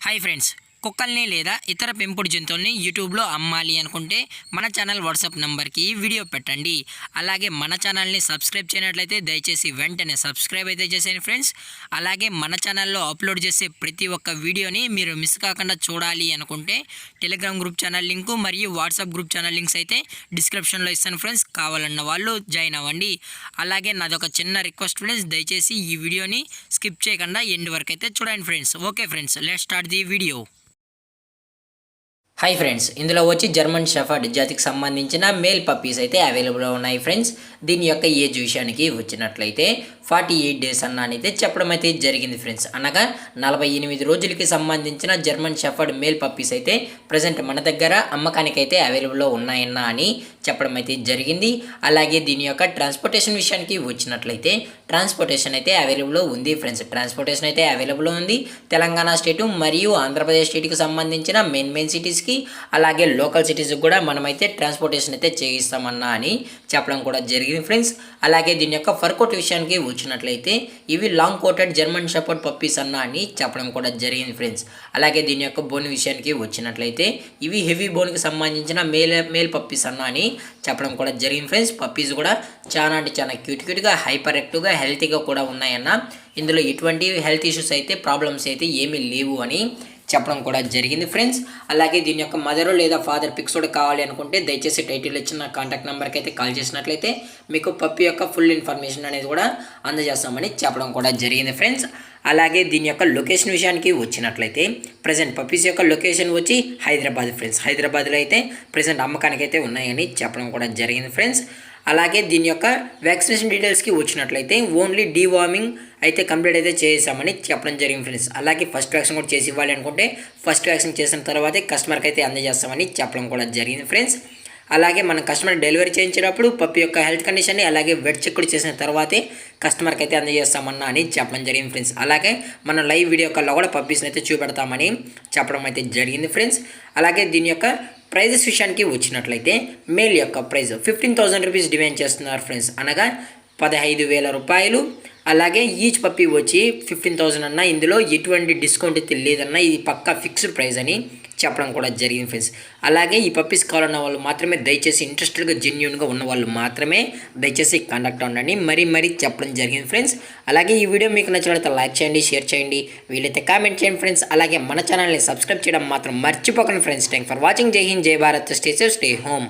Hi friends, కుక్కల్ని లేదా ఇతర పెంపుడు జంతువుల్ని యూట్యూబ్లో అమ్మాలి అనుకుంటే మన ఛానల్ వాట్సాప్ నెంబర్కి వీడియో పెట్టండి. అలాగే మన ఛానల్ని సబ్స్క్రైబ్ చేయనట్లయితే దయచేసి వెంటనే సబ్స్క్రైబ్ అయితే చేసేయండి ఫ్రెండ్స్. అలాగే మన ఛానల్లో అప్లోడ్ చేసే ప్రతి ఒక్క వీడియోని మీరు మిస్ కాకుండా చూడాలి అనుకుంటే టెలిగ్రామ్ గ్రూప్ ఛానల్ లింకు మరియు వాట్సాప్ గ్రూప్ ఛానల్ లింక్స్ అయితే డిస్క్రిప్షన్లో ఇస్తాను ఫ్రెండ్స్. కావాలన్న వాళ్ళు జాయిన్ అవ్వండి. అలాగే నాదొక చిన్న రిక్వెస్ట్ ఫ్రెండ్స్, దయచేసి ఈ వీడియోని స్కిప్ చేయకుండా ఎండ్ వరకు అయితే చూడండి friends. Okay friends, let's start the video. Hi friends, ఇందులో వచ్చి జర్మన్ షెఫర్డ్ జాతికి సంబంధించిన మేల్ పప్పీస్ అయితే అవైలబుల్లో ఉన్నాయి ఫ్రెండ్స్. దీని యొక్క ఏజ్ విషయానికి వచ్చినట్లయితే 48 డేస్ అయితే చెప్పడం అయితే జరిగింది ఫ్రెండ్స్. అనగా 48 రోజులకి సంబంధించిన జర్మన్ షెఫర్డ్ మేల్ పప్పీస్ అయితే ప్రజెంట్ మన దగ్గర అమ్మకానికి అయితే అవైలబుల్లో ఉన్నాయన్నా అని చెప్పడం అయితే జరిగింది. అలాగే దీని యొక్క ట్రాన్స్పోర్టేషన్ విషయానికి వచ్చినట్లయితే ట్రాన్స్పోర్టేషన్ అయితే అవైలబుల్లో ఉంది ఫ్రెండ్స్. ట్రాన్స్పోర్టేషన్ అయితే అవైలబుల్లో ఉంది. తెలంగాణ స్టేటు మరియు ఆంధ్రప్రదేశ్ స్టేట్కి సంబంధించిన మెయిన్ సిటీస్కి అలాగే లోకల్ సిటీస్కి కూడా మనమైతే ట్రాన్స్పోర్టేషన్ అయితే చేయిస్తామన్నా అని చెప్పడం కూడా జరిగింది ఫ్రెండ్స్. అలాగే దీని యొక్క ఫర్కోట్ విషయానికి వచ్చినట్లయితే ఇవి long coated German shepherd puppies అన్నా అని చెప్పడం కూడా జరిగింది ఫ్రెండ్స్. అలాగే దీని యొక్క బోన్ విషయానికి వచ్చినట్లయితే ఇవి హెవీ బోన్కి సంబంధించిన మేల్ పప్పీస్ అన్నా అని చెప్పడం కూడా జరిగింది ఫ్రెండ్స్. పప్పీస్ కూడా చాలా అంటే చాలా క్యూట్గా హైపర్ యాక్టివ్గా హెల్తీగా కూడా ఉన్నాయన్న. ఇందులో ఎటువంటి హెల్త్ ఇష్యూస్ అయితే ప్రాబ్లమ్స్ అయితే ఏమీ లేవు అని చెప్పడం కూడా జరిగింది ఫ్రెండ్స్. అలాగే దీని యొక్క మదర్ లేదా ఫాదర్ పిక్స్ కూడా కావాలి అనుకుంటే దయచేసి టైటిల్ ఇచ్చిన కాంటాక్ట్ నెంబర్కి అయితే కాల్ చేసినట్లయితే మీకు పప్పి యొక్క ఫుల్ ఇన్ఫర్మేషన్ అనేది కూడా అందజేస్తామని చెప్పడం కూడా జరిగింది ఫ్రెండ్స్. అలాగే దీని యొక్క లొకేషన్ విషయానికి వచ్చినట్లయితే ప్రజెంట్ పప్పీస్ యొక్క లొకేషన్ వచ్చి హైదరాబాద్ ఫ్రెండ్స్. హైదరాబాద్లో అయితే ప్రజెంట్ అమ్మకానికి అయితే ఉన్నాయని చెప్పడం కూడా జరిగింది ఫ్రెండ్స్. అలాగే దీని యొక్క వ్యాక్సినేషన్ డీటెయిల్స్కి వచ్చినట్లయితే ఓన్లీ డీవార్మింగ్ అయితే కంప్లీట్ అయితే చేసామని చెప్పడం జరిగింది ఫ్రెండ్స్. అలాగే ఫస్ట్ వ్యాక్సిన్ కూడా చేసి ఇవ్వాలి అనుకుంటే ఫస్ట్ వ్యాక్సిన్ చేసిన తర్వాతే కస్టమర్కి అయితే అందజేస్తామని చెప్పడం కూడా జరిగింది ఫ్రెండ్స్. అలాగే మనం కస్టమర్ డెలివరీ చేయించేటప్పుడు పప్పి యొక్క హెల్త్ కండిషన్ని అలాగే వెట్ చెక్ కూడా చేసిన తర్వాతే కస్టమర్కి అయితే అందజేస్తామన్నా అని చెప్పడం జరిగింది ఫ్రెండ్స్. అలాగే మన లైవ్ వీడియో కాల్లో కూడా పప్పీస్ని అయితే చూపెడతామని చెప్పడం అయితే జరిగింది ఫ్రెండ్స్. అలాగే దీని యొక్క ప్రైజెస్ విషయానికి వచ్చినట్లయితే మేల్ యొక్క ప్రైజ్ 15,000 రూపీస్ డిమాండ్ చేస్తున్నారు ఫ్రెండ్స్. అనగా 15,000 రూపాయలు. అలాగే ఈచ్ పప్పీ వచ్చి 15,000 అన్న. ఇందులో ఎటువంటి డిస్కౌంట్ అయితే లేదన్నా, ఇది పక్కా ఫిక్స్డ్ ప్రైస్ అని చెప్పడం కూడా జరిగింది ఫ్రెండ్స్. అలాగే ఈ పప్పీస్ కావాలన్న వాళ్ళు మాత్రమే దయచేసి ఇంట్రెస్టెడ్గా జెన్యూన్గా ఉన్న వాళ్ళు మాత్రమే దయచేసి కాంటాక్ట్ అవ్వండి మరీ చెప్పడం జరిగింది ఫ్రెండ్స్. అలాగే ఈ వీడియో మీకు నచ్చినట్లయితే లైక్ చేయండి, షేర్ చేయండి, వీలైతే కామెంట్ చేయండి ఫ్రెండ్స్. అలాగే మన ఛానల్ని సబ్స్క్రైబ్ చేయడం మాత్రం మర్చిపోకండి ఫ్రెండ్స్. Thank for watching. జై హింద్, జై Bharat, stay safe, stay home.